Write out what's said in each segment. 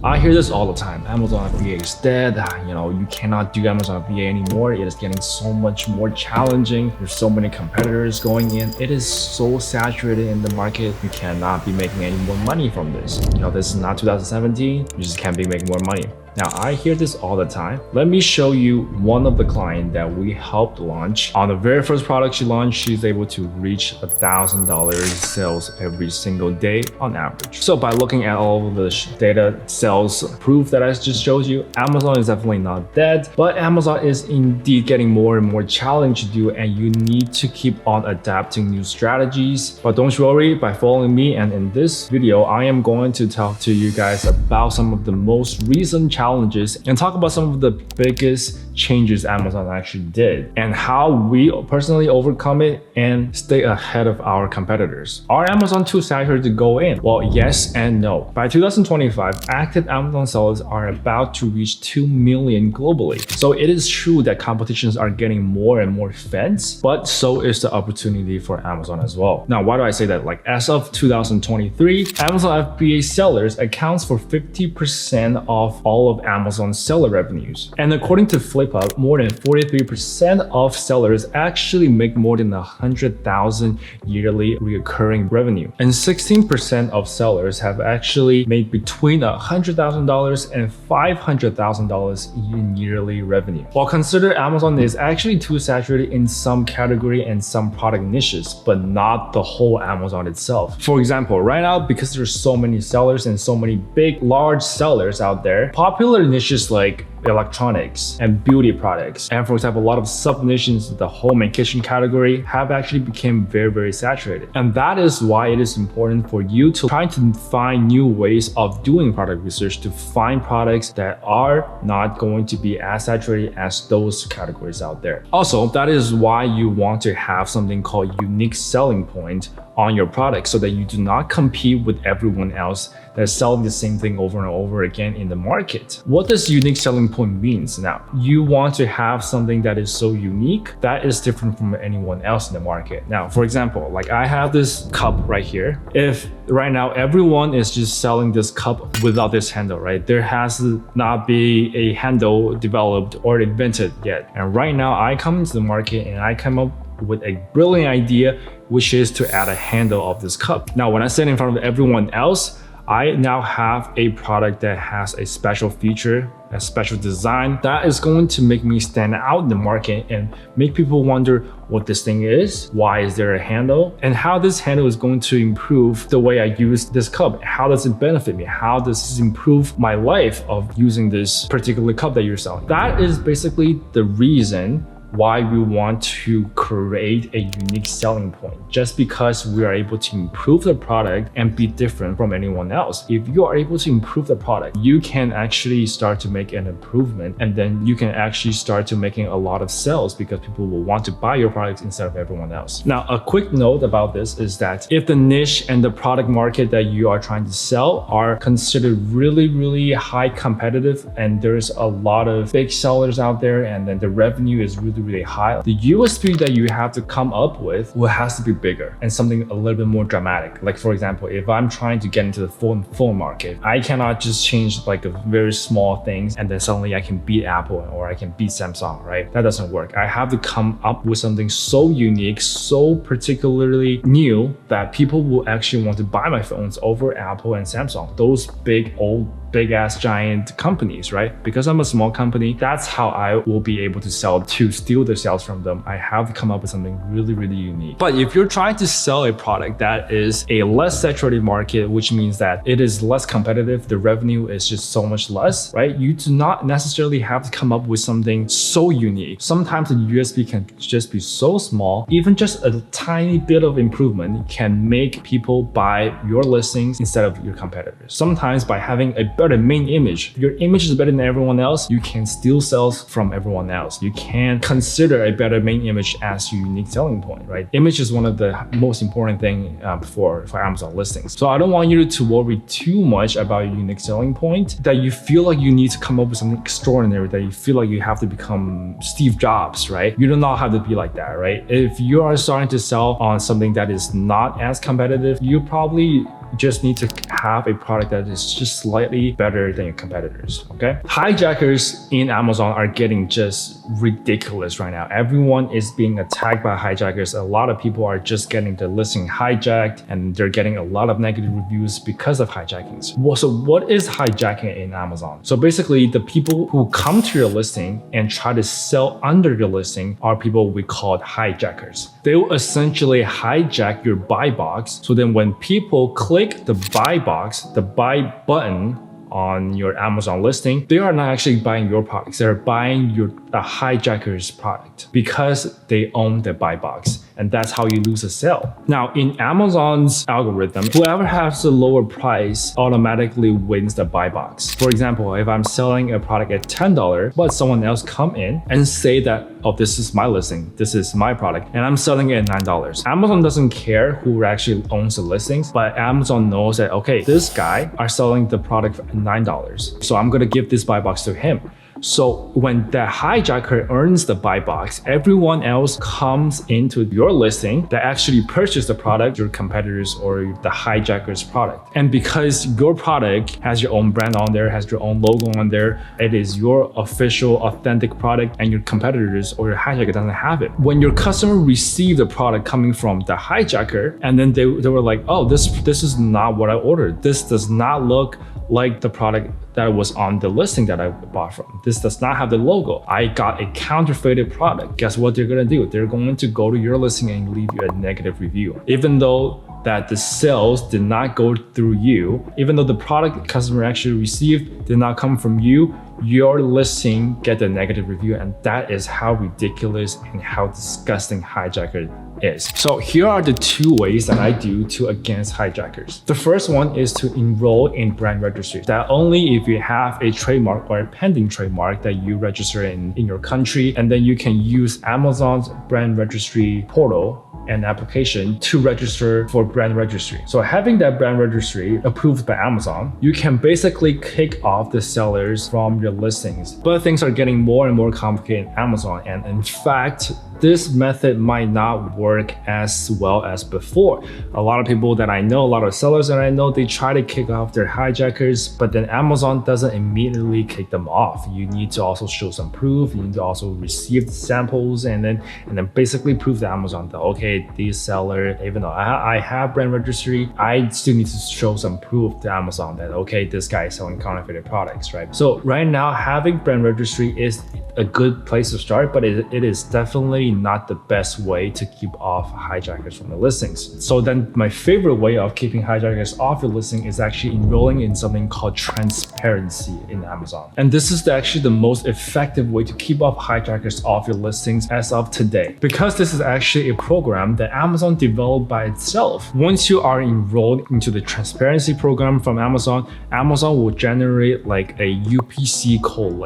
I hear this all the time. Amazon FBA is dead. You cannot do Amazon FBA anymore. It is getting so much more challenging. There's so many competitors going in. It is so saturated in the market. You cannot be making any more money from this. This is not 2017. You just can't be making more money. Now, I hear this all the time. Let me show you one of the clients that we helped launch. On the very first product she launched, she's able to reach $1,000 sales every single day on average. So by looking at all of the data sales proof that I just showed you, Amazon is definitely not dead, but Amazon is indeed getting more and more challenging to do, and you need to keep on adapting new strategies. But don't you worry, by following me and in this video, I am going to talk to you guys about some of the most recent challenges and talk about some of the biggest changes Amazon actually did and how we personally overcome it and stay ahead of our competitors. Are Amazon too saturated to go in? Well, yes and no. By 2025, active Amazon sellers are about to reach 2 million globally. So it is true that competitions are getting more and more fierce, but so is the opportunity for Amazon as well. Now, why do I say that? Like, as of 2023, Amazon FBA sellers accounts for 50% of all of Amazon's seller revenues. And according to FlipHub, more than 43% of sellers actually make more than $100,000 yearly recurring revenue. And 16% of sellers have actually made between $100,000 and $500,000 in yearly revenue. While consider Amazon is actually too saturated in some category and some product niches, but not the whole Amazon itself. For example, right now, because there's so many sellers and so many big, large sellers out there, popular niches like electronics and beauty products, and for example, a lot of sub-niches, the home and kitchen category, have actually become very, very saturated. And that is why it is important for you to try to find new ways of doing product research to find products that are not going to be as saturated as those categories out there. Also, that is why you want to have something called unique selling point on your product so that you do not compete with everyone else that's selling the same thing over and over again in the market. What does unique selling point means? Now, you want to have something that is so unique that is different from anyone else in the market. Now, for example, like I have this cup right here. If right now everyone is just selling this cup without this handle, right? There has not be a handle developed or invented yet. And right now I come into the market and I come up with a brilliant idea, which is to add a handle of this cup. Now, when I stand in front of everyone else, I now have a product that has a special feature, a special design that is going to make me stand out in the market and make people wonder what this thing is, why is there a handle, and how this handle is going to improve the way I use this cup. How does it benefit me? How does this improve my life of using this particular cup that you're selling? That is basically the reason why we want to create a unique selling point, just because we are able to improve the product and be different from anyone else. If you are able to improve the product, you can actually start to make an improvement, and then you can actually start to making a lot of sales because people will want to buy your products instead of everyone else. Now, a quick note about this is that if the niche and the product market that you are trying to sell are considered really, really high competitive, and there's a lot of big sellers out there, and then the revenue is really high, the USP that you have to come up with has to be bigger and something a little bit more dramatic. Like, for example, if I'm trying to get into the phone market, I cannot just change like a very small things and then suddenly I can beat Apple or I can beat Samsung, right? That doesn't work. I have to come up with something so unique, so particularly new that people will actually want to buy my phones over Apple and Samsung, those big ass giant companies, right? Because I'm a small company, that's how I will be able to steal the sales from them. I have to come up with something really, really unique. But if you're trying to sell a product that is a less saturated market, which means that it is less competitive, the revenue is just so much less, right? You do not necessarily have to come up with something so unique. Sometimes the USP can just be so small, even just a tiny bit of improvement can make people buy your listings instead of your competitors. Sometimes by having a better main image, your image is better than everyone else, you can steal sales from everyone else. You can consider a better main image as your unique selling point, right? Image is one of the most important thing for Amazon listings. So I don't want you to worry too much about your unique selling point, that you feel like you need to come up with something extraordinary, that you feel like you have to become Steve Jobs, right? You do not have to be like that, right? If you are starting to sell on something that is not as competitive, you probably just need to have a product that is just slightly better than your competitors, okay? Hijackers in Amazon are getting just ridiculous right now. Everyone is being attacked by hijackers. A lot of people are just getting their listing hijacked and they're getting a lot of negative reviews because of hijackings. So what is hijacking in Amazon? So basically the people who come to your listing and try to sell under your listing are people we call hijackers. They will essentially hijack your buy box. So then when people click the buy box, the buy button on your Amazon listing, they are not actually buying your products. They're buying the hijacker's product because they own the buy box. And that's how you lose a sale. Now, in Amazon's algorithm, whoever has the lower price automatically wins the buy box. For example, if I'm selling a product at $10, but someone else come in and say that, oh, this is my listing, this is my product, and I'm selling it at $9. Amazon doesn't care who actually owns the listings, but Amazon knows that, okay, this guy are selling the product for $9. So I'm gonna give this buy box to him. So when the hijacker earns the buy box, everyone else comes into your listing that actually purchased the product, your competitors or the hijacker's product. And because your product has your own brand on there, has your own logo on there, it is your official, authentic product, and your competitors or your hijacker doesn't have it. When your customer received the product coming from the hijacker, and then they were like, oh, this is not what I ordered. This does not look like the product that was on the listing that I bought from. This does not have the logo. I got a counterfeited product. Guess what they're gonna do? They're going to go to your listing and leave you a negative review. Even though that the sales did not go through you, even though the product the customer actually received did not come from you, your listing get a negative review, and that is how ridiculous and how disgusting hijacker is. So here are the two ways that I do to against hijackers. The first one is to enroll in brand registry. That only if you have a trademark or a pending trademark that you register in your country, and then you can use Amazon's brand registry portal and application to register for brand registry. So having that brand registry approved by Amazon, you can basically kick off the sellers from your listings. But things are getting more and more complicated in Amazon. And in fact, this method might not work as well as before. A lot of people that I know, a lot of sellers that I know, they try to kick off their hijackers, but then Amazon doesn't immediately kick them off. You need to also show some proof. You need to also receive samples and then basically prove to Amazon that, okay, these seller, even though I have brand registry, I still need to show some proof to Amazon that, okay, this guy is selling counterfeited products, right? So right now, having brand registry is a good place to start, but it is definitely not the best way to keep off hijackers from the listings. So then my favorite way of keeping hijackers off your listing is actually enrolling in something called transparency in Amazon. And this is actually the most effective way to keep off hijackers off your listings as of today. Because this is actually a program that Amazon developed by itself. Once you are enrolled into the transparency program from Amazon, Amazon will generate like a UPC code,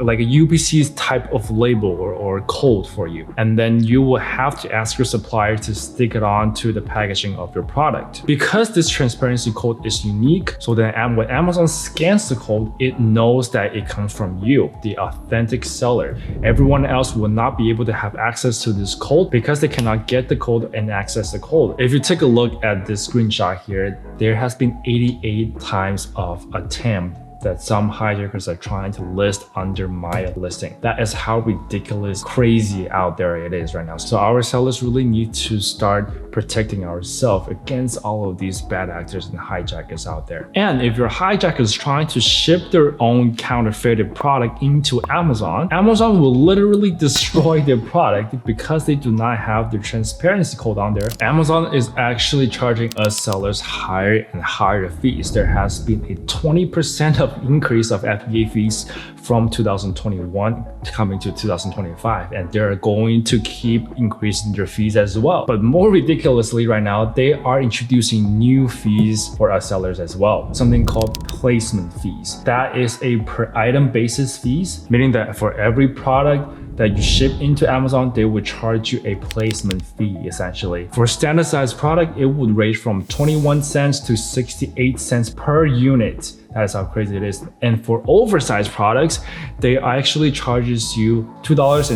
like a UPC type of label or code for you. And then you will have to ask your supplier to stick it on to the packaging of your product. Because this transparency code is unique, so then when Amazon scans the code, it knows that it comes from you, the authentic seller. Everyone else will not be able to have access to this code because they cannot get the code and access the code. If you take a look at this screenshot here, there has been 88 times of attempt that some hijackers are trying to list under my listing. That is how ridiculous, crazy out there it is right now. So our sellers really need to start protecting ourselves against all of these bad actors and hijackers out there. And if your hijacker is trying to ship their own counterfeited product into Amazon, Amazon will literally destroy their product because they do not have the transparency code on there. Amazon is actually charging us sellers higher and higher fees. There has been a 20% of increase of FBA fees from 2021 coming to 2025, and they're going to keep increasing their fees as well. But more ridiculously right now, they are introducing new fees for us sellers as well, something called placement fees. That is a per item basis fees, meaning that for every product that you ship into Amazon, they would charge you a placement fee essentially. For standard size product, it would range from 21 cents to 68 cents per unit. That is how crazy it is. And for oversized products, they actually charges you $2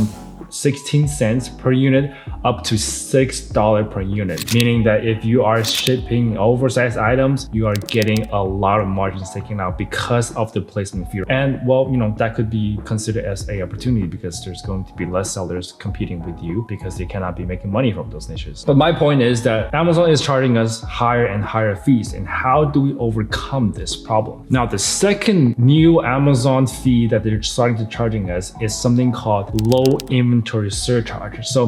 16 cents per unit up to $6 per unit, meaning that if you are shipping oversized items, you are getting a lot of margins taken out because of the placement fee. And well, that could be considered as an opportunity because there's going to be less sellers competing with you because they cannot be making money from those niches. But my point is that Amazon is charging us higher and higher fees, and how do we overcome this problem? Now, the second new Amazon fee that they're starting to charging us is something called low inventory surcharge. So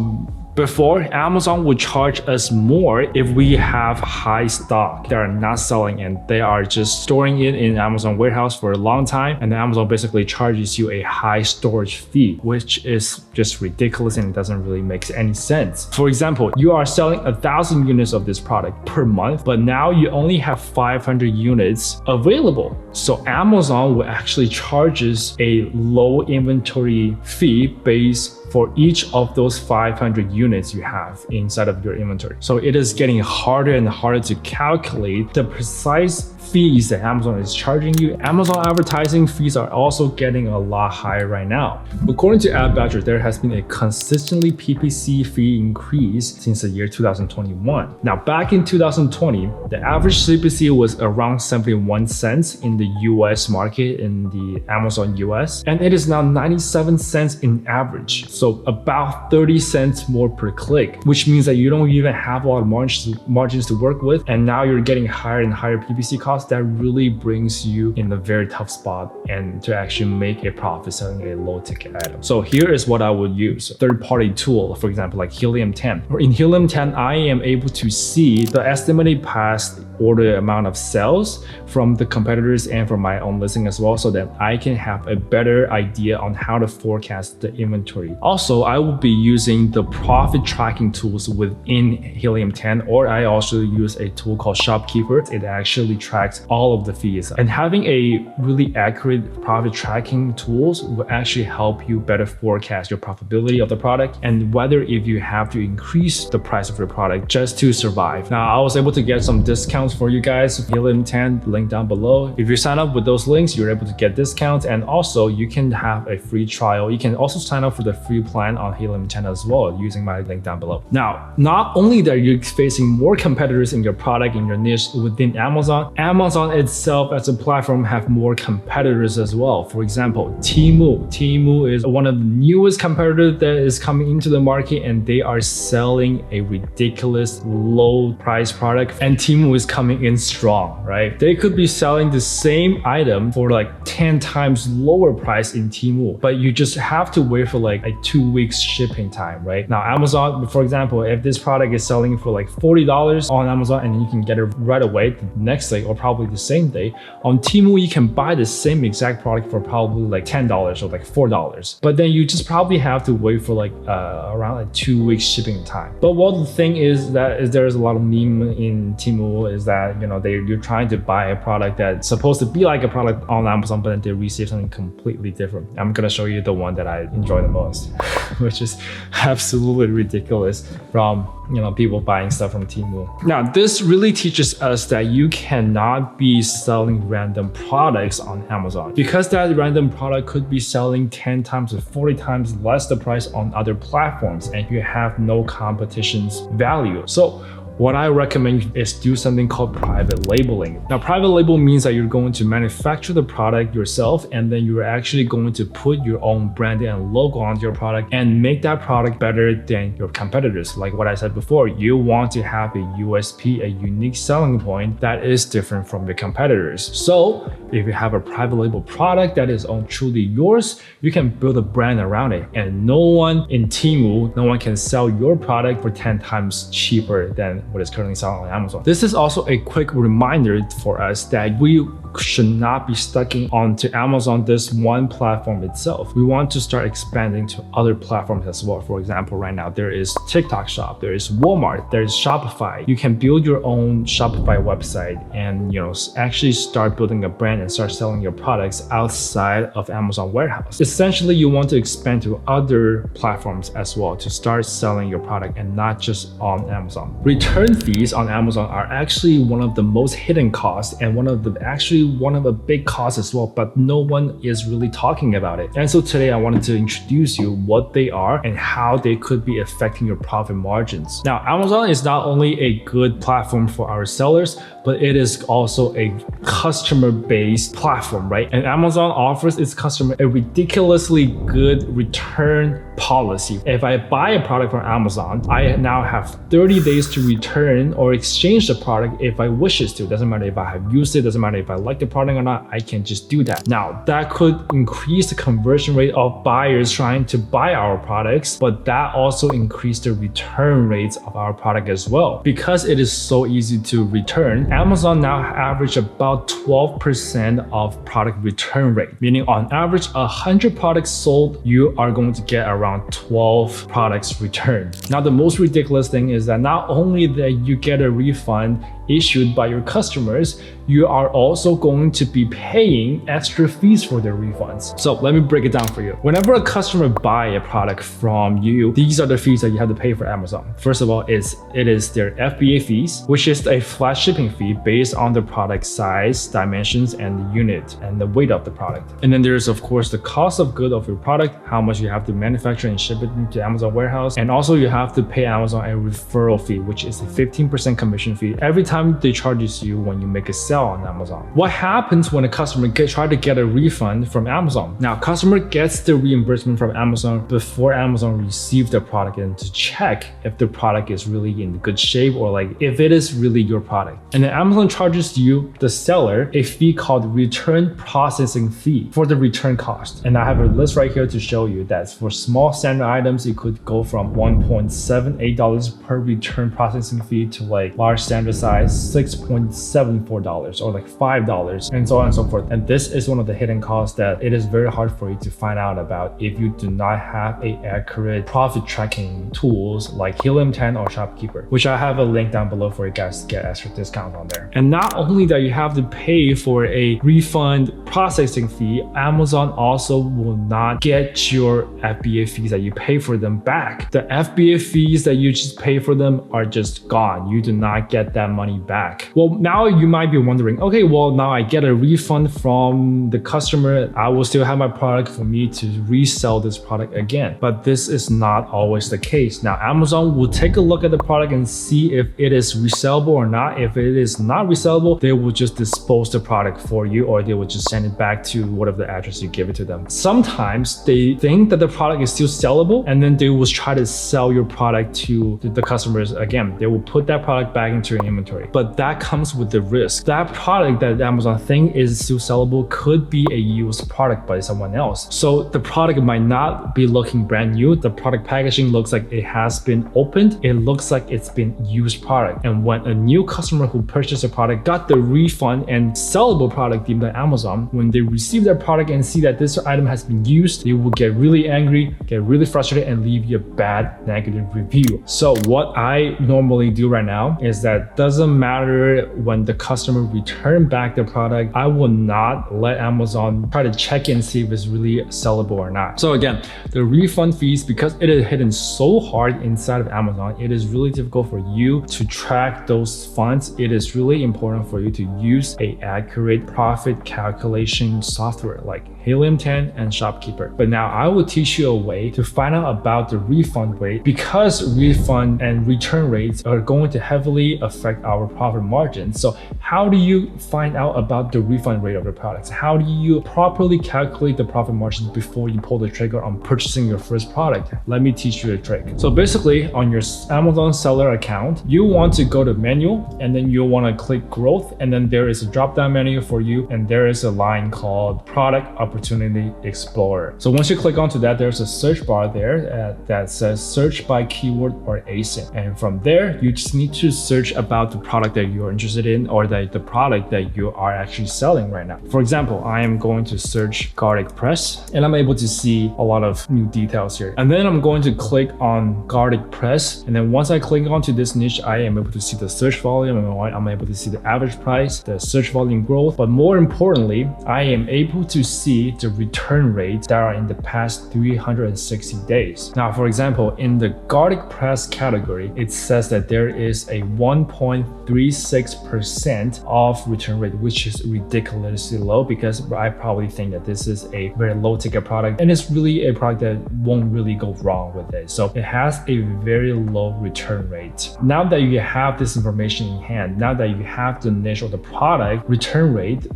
before, Amazon would charge us more if we have high stock that are not selling and they are just storing it in Amazon warehouse for a long time, and then Amazon basically charges you a high storage fee, which is just ridiculous and it doesn't really make any sense. For example, you are selling 1,000 units of this product per month, but now you only have 500 units available. So Amazon will actually charge us a low inventory fee based for each of those 500 units you have inside of your inventory. So it is getting harder and harder to calculate the precise fees that Amazon is charging you. Amazon advertising fees are also getting a lot higher right now. According to AdBadger, there has been a consistently PPC fee increase since the year 2021. Now, back in 2020, the average CPC was around 71 cents in the US market, in the Amazon US, and it is now 97 cents in average. So about 30 cents more per click, which means that you don't even have a lot of margins to work with. And now you're getting higher and higher PPC costs. That really brings you in a very tough spot and to actually make a profit selling a low ticket item. So here is what I would use. A third-party tool, for example, like Helium 10. In Helium 10, I am able to see the estimated past order amount of sales from the competitors and from my own listing as well, so that I can have a better idea on how to forecast the inventory. Also, I will be using the profit tracking tools within Helium 10, or I also use a tool called Shopkeeper. It actually tracks all of the fees. And having a really accurate profit tracking tools will actually help you better forecast your profitability of the product and whether if you have to increase the price of your product just to survive. Now, I was able to get some discounts for you guys. Helium 10, link down below. If you sign up with those links, you're able to get discounts, and also you can have a free trial. You can also sign up for the free plan on Helium 10 as well using my link down below. Now, not only that you're facing more competitors in your product, in your niche within Amazon, Amazon itself as a platform have more competitors as well. For example, Temu. Temu is one of the newest competitors that is coming into the market, and they are selling a ridiculous low price product, and Temu is coming in strong, right? They could be selling the same item for like 10 times lower price in Temu, but you just have to wait for like a 2 weeks shipping time, right? Now, Amazon, for example, if this product is selling for like $40 on Amazon and you can get it right away the next day or probably the same day, on Temu you can buy the same exact product for probably like $10 or like $4, but then you just probably have to wait for like around like 2 weeks shipping time. But what the thing is that there's a lot of meme in Temu is that you're trying to buy a product that's supposed to be like a product on Amazon, but then they receive something completely different. I'm gonna show you the one that I enjoy the most, which is absolutely ridiculous from people buying stuff from Temu. Now, this really teaches us that you cannot be selling random products on Amazon, because that random product could be selling 10 times or 40 times less the price on other platforms, and you have no competition's value. So what I recommend is do something called private labeling. Now, private label means that you're going to manufacture the product yourself, and then you're actually going to put your own brand and logo onto your product and make that product better than your competitors. Like what I said before, you want to have a USP, a unique selling point that is different from your competitors. So if you have a private label product that is truly yours, you can build a brand around it, and no one in Temu, no one can sell your product for 10 times cheaper than what is currently selling on Amazon. This is also a quick reminder for us that we should not be stuck onto Amazon, this one platform itself. We want to start expanding to other platforms as well. For example, right now there is TikTok Shop, there is Walmart, there is Shopify. You can build your own Shopify website and actually start building a brand and start selling your products outside of Amazon warehouse. Essentially, you want to expand to other platforms as well to start selling your product and not just on Amazon. Return fees on Amazon are actually one of the most hidden costs and one of the actually actually one of the big costs as well, but no one is really talking about it. And so today I wanted to introduce you what they are and how they could be affecting your profit margins. Now, Amazon is not only a good platform for our sellers, but it is also a customer-based platform, right? And Amazon offers its customer a ridiculously good return policy. If I buy a product from Amazon, I now have 30 days to return or exchange the product if I wishes to. Doesn't matter if I have used it, doesn't matter if I like the product or not, I can just do that. Now, that could increase the conversion rate of buyers trying to buy our products, but that also increased the return rates of our product as well. Because it is so easy to return, Amazon now average about 12% of product return rate, meaning on average 100 products sold, you are going to get around 12 products returned. Now, the most ridiculous thing is that not only that you get a refund issued by your customers, you are also going to be paying extra fees for their refunds. So let me break it down for you. Whenever a customer buy a product from you, these are the fees that you have to pay for Amazon. First of all, it is their FBA fees, which is a flat shipping fee based on the product size, dimensions, and the unit and the weight of the product. And then there's of course the cost of good of your product, how much you have to manufacture and ship it into Amazon warehouse. And also you have to pay Amazon a referral fee, which is a 15% commission fee every time they charges you when you make a sale on Amazon. What happens when a customer try to get a refund from Amazon? Now, customer gets the reimbursement from Amazon before Amazon receives the product and to check if the product is really in good shape or like if it is really your product. And then Amazon charges you, the seller, a fee called return processing fee for the return cost. And I have a list right here to show you that for small standard items, it could go from $1.78 per return processing fee to like large standard size $6.74 or like $5 and so on and so forth. And this is one of the hidden costs that it is very hard for you to find out about if you do not have a accurate profit tracking tools like Helium 10 or Shopkeeper, which I have a link down below for you guys to get extra discount on there. And not only that you have to pay for a refund processing fee, Amazon also will not get your FBA fees that you pay for them back. The FBA fees that you just pay for them are just gone. You do not get that money back. Well, now you might be wondering, okay, well, now I get a refund from the customer. I will still have my product for me to resell this product again. But this is not always the case. Now, Amazon will take a look at the product and see if it is resellable or not. If it is not resellable, they will just dispose the product for you, or they will just send it back to whatever the address you give it to them. Sometimes they think that the product is still sellable, and then they will try to sell your product to the customers again. They will put that product back into your inventory. But that comes with the risk. That product that Amazon think is still sellable could be a used product by someone else. So the product might not be looking brand new. The product packaging looks like it has been opened. It looks like it's been used product. And when a new customer who purchased a product got the refund and sellable product deemed by Amazon, when they receive their product and see that this item has been used, they will get really angry, get really frustrated, and leave you a bad negative review. So what I normally do right now is that doesn't matter when the customer return back the product, I will not let Amazon try to check and see if it's really sellable or not. So again, the refund fees, because it is hidden so hard inside of Amazon, it is really difficult for you to track those funds. It is really important for you to use a accurate profit calculation software like Helium 10 and Shopkeeper. But now I will teach you a way to find out about the refund rate, because refund and return rates are going to heavily affect our profit margin. So how do you find out about the refund rate of your products? How do you properly calculate the profit margin before you pull the trigger on purchasing your first product? Let me teach you a trick. So basically on your Amazon seller account, you want to go to menu, and then you want to click growth, and then there is a drop down menu for you, and there is a line called product opportunity explorer. So once you click onto that, there's a search bar there that says search by keyword or ASIN. And from there, you just need to search about the product that you're interested in, or the product that you are actually selling right now. For example, I am going to search garlic press, and I'm able to see a lot of new details here. And then I'm going to click on garlic press. And then once I click onto this niche, I am able to see the search volume, and I'm able to see the average price, the search volume growth. But more importantly, I am able to see the return rates that are in the past 360 days. Now, for example, in the garlic press category, it says that there is a 1.36% off return rate, which is ridiculously low, because I probably think that this is a very low ticket product, and it's really a product that won't really go wrong with it. So it has a very low return rate. Now that you have this information in hand, now that you have the niche of the product return rate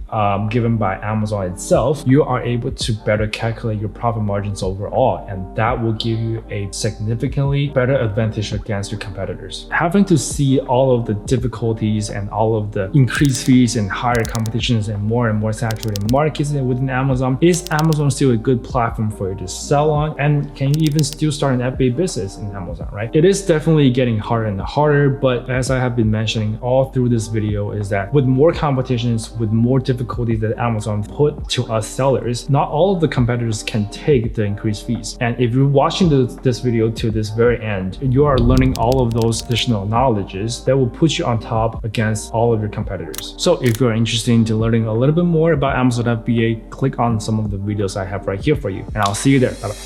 given by Amazon itself, you are able to better calculate your profit margins overall, and that will give you a significantly better advantage against your competitors. Having to see all of the difficulties and all of the increased fees and higher competitions and more saturated markets within Amazon, is Amazon still a good platform for you to sell on? And can you even still start an FBA business in Amazon, right? It is definitely getting harder and harder, but as I have been mentioning all through this video, is that with more competitions, with more difficulties that Amazon put to us sellers, not all of the competitors can take the increased fees. And if you're watching this video to this very end, you are learning all of those additional knowledges that will put you on top against all of your competitors. So if you're interested in learning a little bit more about Amazon FBA, click on some of the videos I have right here for you, and I'll see you there. Bye-bye.